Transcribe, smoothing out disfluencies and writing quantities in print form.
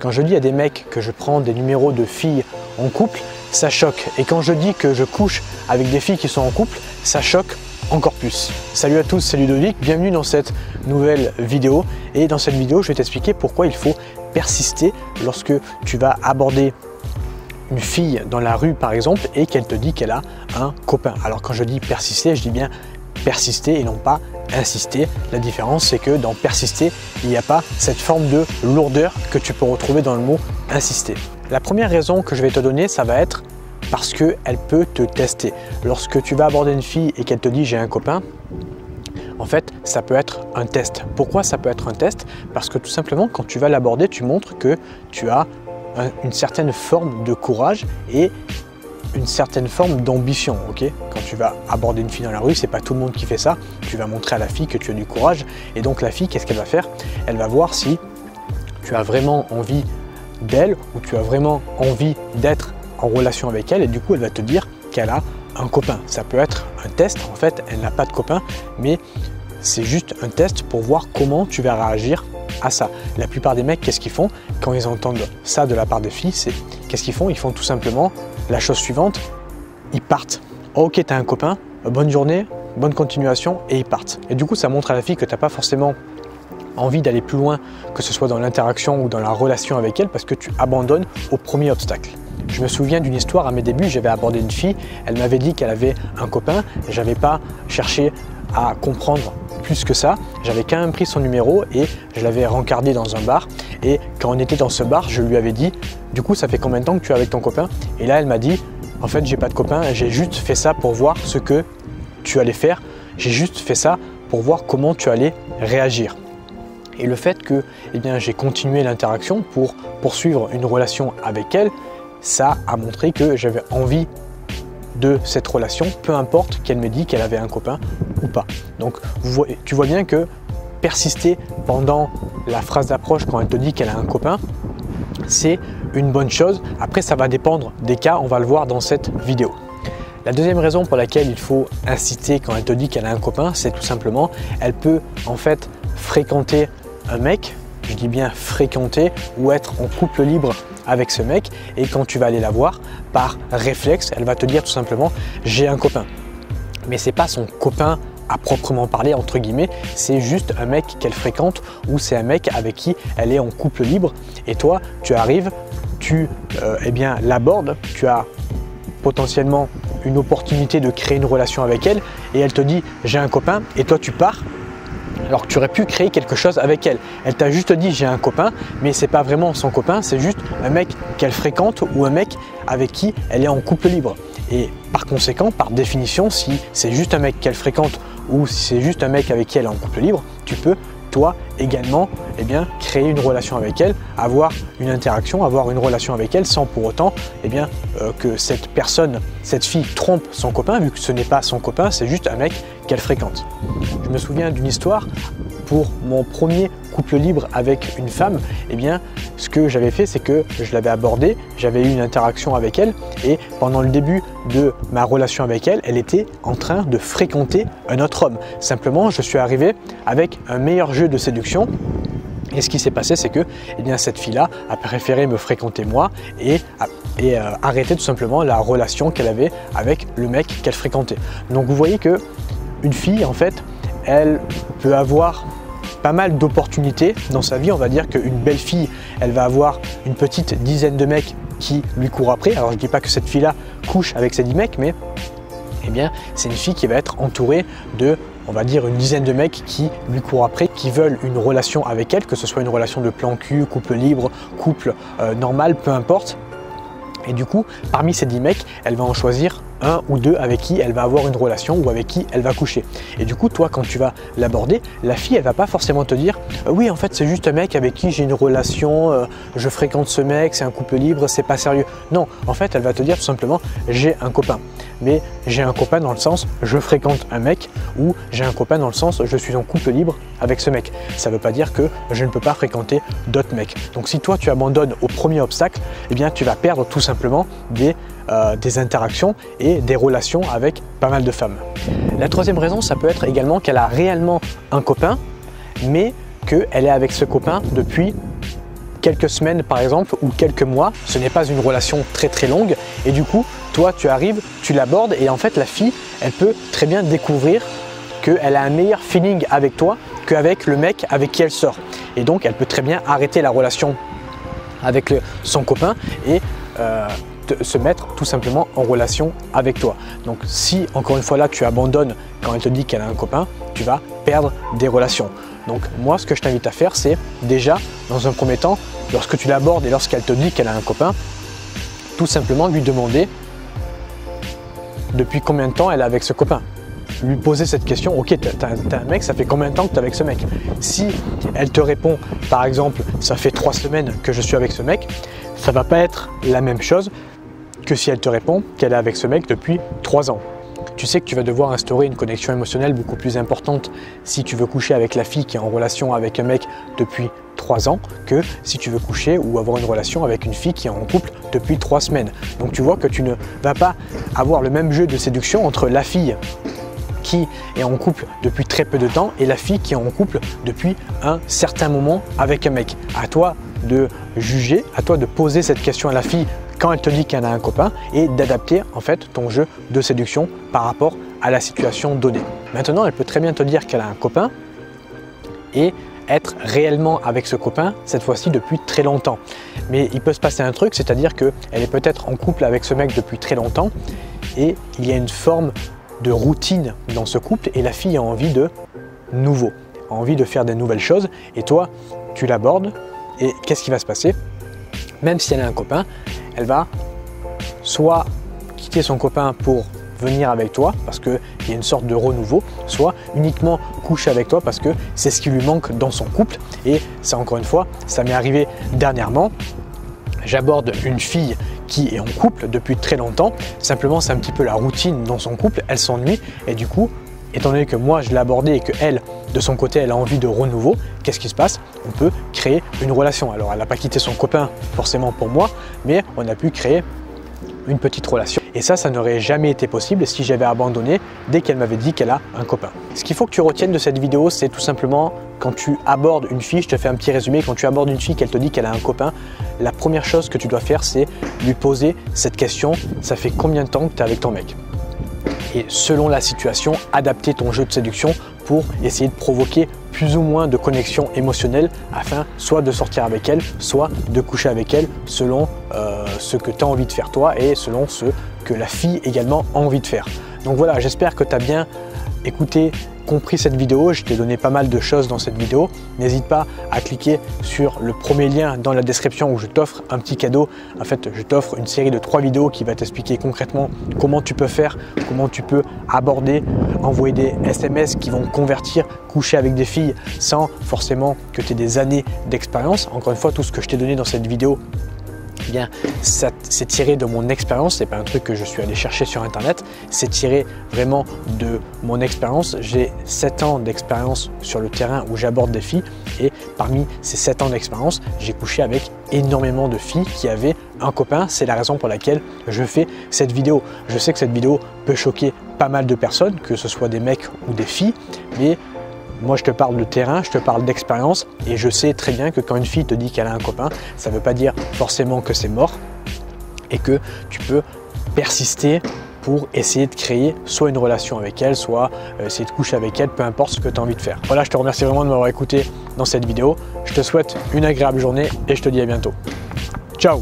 Quand je dis à des mecs que je prends des numéros de filles en couple, ça choque. Et quand je dis que je couche avec des filles qui sont en couple, ça choque encore plus. Salut à tous, c'est Ludovic, bienvenue dans cette nouvelle vidéo. Et dans cette vidéo, je vais t'expliquer pourquoi il faut persister lorsque tu vas aborder une fille dans la rue par exemple et qu'elle te dit qu'elle a un copain. Alors quand je dis persister, je dis bien persister et non pas insister. La différence, c'est que dans persister, il n'y a pas cette forme de lourdeur que tu peux retrouver dans le mot insister. La première raison que je vais te donner, ça va être parce qu'elle peut te tester. Lorsque tu vas aborder une fille et qu'elle te dit j'ai un copain, en fait, ça peut être un test. Pourquoi ça peut être un test? Parce que tout simplement, quand tu vas l'aborder, tu montres que tu as une certaine forme de courage et une certaine forme d'ambition, ok? Quand tu vas aborder une fille dans la rue, c'est pas tout le monde qui fait ça. Tu vas montrer à la fille que tu as du courage et donc la fille, qu'est-ce qu'elle va faire? Elle va voir si tu as vraiment envie d'elle ou tu as vraiment envie d'être en relation avec elle et du coup, elle va te dire qu'elle a un copain. Ça peut être un test, en fait, elle n'a pas de copain, mais c'est juste un test pour voir comment tu vas réagir à ça. La plupart des mecs, qu'est-ce qu'ils font quand ils entendent ça de la part des filles? C'est qu'est-ce qu'ils font? Ils font tout simplement la chose suivante, ils partent. Oh, ok, tu as un copain, bonne journée, bonne continuation, et ils partent. Et du coup, ça montre à la fille que tu n'as pas forcément envie d'aller plus loin, que ce soit dans l'interaction ou dans la relation avec elle, parce que tu abandonnes au premier obstacle. Je me souviens d'une histoire à mes débuts, j'avais abordé une fille, elle m'avait dit qu'elle avait un copain, je n'avais pas cherché à comprendre plus que ça, j'avais quand même pris son numéro et je l'avais rencardé dans un bar et quand on était dans ce bar, je lui avais dit du coup ça fait combien de temps que tu es avec ton copain? Et là elle m'a dit en fait j'ai pas de copain, j'ai juste fait ça pour voir ce que tu allais faire, j'ai juste fait ça pour voir comment tu allais réagir. Et le fait que j'ai continué l'interaction pour poursuivre une relation avec elle, ça a montré que j'avais envie de cette relation, peu importe qu'elle me dise qu'elle avait un copain ou pas. Donc tu vois bien que persister pendant la phrase d'approche quand elle te dit qu'elle a un copain, c'est une bonne chose. Après, ça va dépendre des cas, on va le voir dans cette vidéo. La deuxième raison pour laquelle il faut insister quand elle te dit qu'elle a un copain, c'est tout simplement, elle peut en fait fréquenter un mec, je dis bien fréquenter ou être en couple libre avec ce mec et quand tu vas aller la voir, par réflexe, elle va te dire tout simplement j'ai un copain. Mais c'est pas son copain à proprement parler entre guillemets, c'est juste un mec qu'elle fréquente ou c'est un mec avec qui elle est en couple libre et toi tu arrives, tu l'abordes, tu as potentiellement une opportunité de créer une relation avec elle et elle te dit j'ai un copain et toi tu pars. Alors que tu aurais pu créer quelque chose avec elle. Elle t'a juste dit j'ai un copain, mais c'est pas vraiment son copain, c'est juste un mec qu'elle fréquente ou un mec avec qui elle est en couple libre. Et par conséquent, par définition, si c'est juste un mec qu'elle fréquente ou si c'est juste un mec avec qui elle est en couple libre, tu peux toi également créer une relation avec elle, avoir une interaction, avoir une relation avec elle sans pour autant que cette personne, cette fille trompe son copain vu que ce n'est pas son copain, c'est juste un mec qu'elle fréquente. Je me souviens d'une histoire pour mon premier couple libre avec une femme, ce que j'avais fait c'est que je l'avais abordée, j'avais eu une interaction avec elle et pendant le début de ma relation avec elle, elle était en train de fréquenter un autre homme. Simplement, je suis arrivé avec un meilleur jeu de séduction. Et ce qui s'est passé, c'est que cette fille-là a préféré me fréquenter moi et arrêter tout simplement la relation qu'elle avait avec le mec qu'elle fréquentait. Donc vous voyez que une fille, en fait, elle peut avoir pas mal d'opportunités dans sa vie. On va dire qu'une belle fille, elle va avoir une petite dizaine de mecs qui lui courent après. Alors je ne dis pas que cette fille-là couche avec ces 10 mecs, mais c'est une fille qui va être entourée de, on va dire, une dizaine de mecs qui lui courent après, qui veulent une relation avec elle, que ce soit une relation de plan cul, couple libre, couple normal, peu importe. Et du coup, parmi ces 10 mecs, elle va en choisir un ou deux avec qui elle va avoir une relation ou avec qui elle va coucher. Et du coup, toi, quand tu vas l'aborder, la fille, elle va pas forcément te dire oui, en fait, c'est juste un mec avec qui j'ai une relation, je fréquente ce mec, c'est un couple libre, c'est pas sérieux. Non, en fait, elle va te dire tout simplement j'ai un copain. Mais j'ai un copain dans le sens je fréquente un mec ou j'ai un copain dans le sens je suis en couple libre avec ce mec. Ça ne veut pas dire que je ne peux pas fréquenter d'autres mecs. Donc si toi tu abandonnes au premier obstacle, tu vas perdre tout simplement des interactions et des relations avec pas mal de femmes. La troisième raison, ça peut être également qu'elle a réellement un copain, mais qu'elle est avec ce copain depuis quelques semaines par exemple ou quelques mois, ce n'est pas une relation très longue et du coup toi tu arrives, tu l'abordes et en fait la fille elle peut très bien découvrir qu'elle a un meilleur feeling avec toi qu'avec le mec avec qui elle sort et donc elle peut très bien arrêter la relation avec son copain et se mettre tout simplement en relation avec toi. Donc si encore une fois là tu abandonnes quand elle te dit qu'elle a un copain, tu vas perdre des relations. Donc moi ce que je t'invite à faire c'est déjà dans un premier temps lorsque tu l'abordes et lorsqu'elle te dit qu'elle a un copain, tout simplement lui demander depuis combien de temps elle est avec ce copain. Lui poser cette question, ok t'as un mec, ça fait combien de temps que tu es avec ce mec? Si elle te répond par exemple ça fait 3 semaines que je suis avec ce mec, ça va pas être la même chose que si elle te répond qu'elle est avec ce mec depuis 3 ans. Tu sais que tu vas devoir instaurer une connexion émotionnelle beaucoup plus importante si tu veux coucher avec la fille qui est en relation avec un mec depuis 3 ans que si tu veux coucher ou avoir une relation avec une fille qui est en couple depuis 3 semaines. Donc tu vois que tu ne vas pas avoir le même jeu de séduction entre la fille qui est en couple depuis très peu de temps et la fille qui est en couple depuis un certain moment avec un mec. À toi de juger, à toi de poser cette question à la fille quand elle te dit qu'elle a un copain et d'adapter en fait ton jeu de séduction par rapport à la situation donnée. Maintenant, elle peut très bien te dire qu'elle a un copain et être réellement avec ce copain cette fois-ci depuis très longtemps. Mais il peut se passer un truc, c'est-à-dire qu'elle est peut-être en couple avec ce mec depuis très longtemps et il y a une forme de routine dans ce couple et la fille a envie de nouveau, a envie de faire des nouvelles choses et toi, tu l'abordes et qu'est-ce qui va se passer? Même si elle a un copain, elle va soit quitter son copain pour venir avec toi parce qu'il y a une sorte de renouveau, soit uniquement coucher avec toi parce que c'est ce qui lui manque dans son couple. Et ça encore une fois, ça m'est arrivé dernièrement. J'aborde une fille qui est en couple depuis très longtemps, simplement c'est un petit peu la routine dans son couple, elle s'ennuie et du coup, étant donné que moi je l'ai abordée et que elle, de son côté, elle a envie de renouveau, qu'est-ce qui se passe? On peut créer une relation. Alors elle n'a pas quitté son copain forcément pour moi, mais on a pu créer une petite relation. Et ça n'aurait jamais été possible si j'avais abandonné dès qu'elle m'avait dit qu'elle a un copain. Ce qu'il faut que tu retiennes de cette vidéo, c'est tout simplement quand tu abordes une fille, je te fais un petit résumé, quand tu abordes une fille qu'elle te dit qu'elle a un copain, la première chose que tu dois faire, c'est lui poser cette question, ça fait combien de temps que tu es avec ton mec? Et selon la situation, adapter ton jeu de séduction pour essayer de provoquer plus ou moins de connexion émotionnelle afin soit de sortir avec elle, soit de coucher avec elle selon ce que tu as envie de faire toi et selon ce que la fille également a envie de faire. Donc voilà, j'espère que tu as bien écouté, compris cette vidéo. Je t'ai donné pas mal de choses dans cette vidéo. N'hésite pas à cliquer sur le premier lien dans la description où je t'offre un petit cadeau. En fait, je t'offre une série de 3 vidéos qui va t'expliquer concrètement comment tu peux faire, comment tu peux aborder, envoyer des SMS qui vont convertir, coucher avec des filles sans forcément que tu aies des années d'expérience. Encore une fois, tout ce que je t'ai donné dans cette vidéo, eh bien, ça c'est tiré de mon expérience, c'est pas un truc que je suis allé chercher sur internet, c'est tiré vraiment de mon expérience. J'ai 7 ans d'expérience sur le terrain où j'aborde des filles et parmi ces 7 ans d'expérience, j'ai couché avec énormément de filles qui avaient un copain. C'est la raison pour laquelle je fais cette vidéo. Je sais que cette vidéo peut choquer pas mal de personnes, que ce soit des mecs ou des filles, mais moi, je te parle de terrain, je te parle d'expérience et je sais très bien que quand une fille te dit qu'elle a un copain, ça ne veut pas dire forcément que c'est mort et que tu peux persister pour essayer de créer soit une relation avec elle, soit essayer de coucher avec elle, peu importe ce que tu as envie de faire. Voilà, je te remercie vraiment de m'avoir écouté dans cette vidéo. Je te souhaite une agréable journée et je te dis à bientôt. Ciao!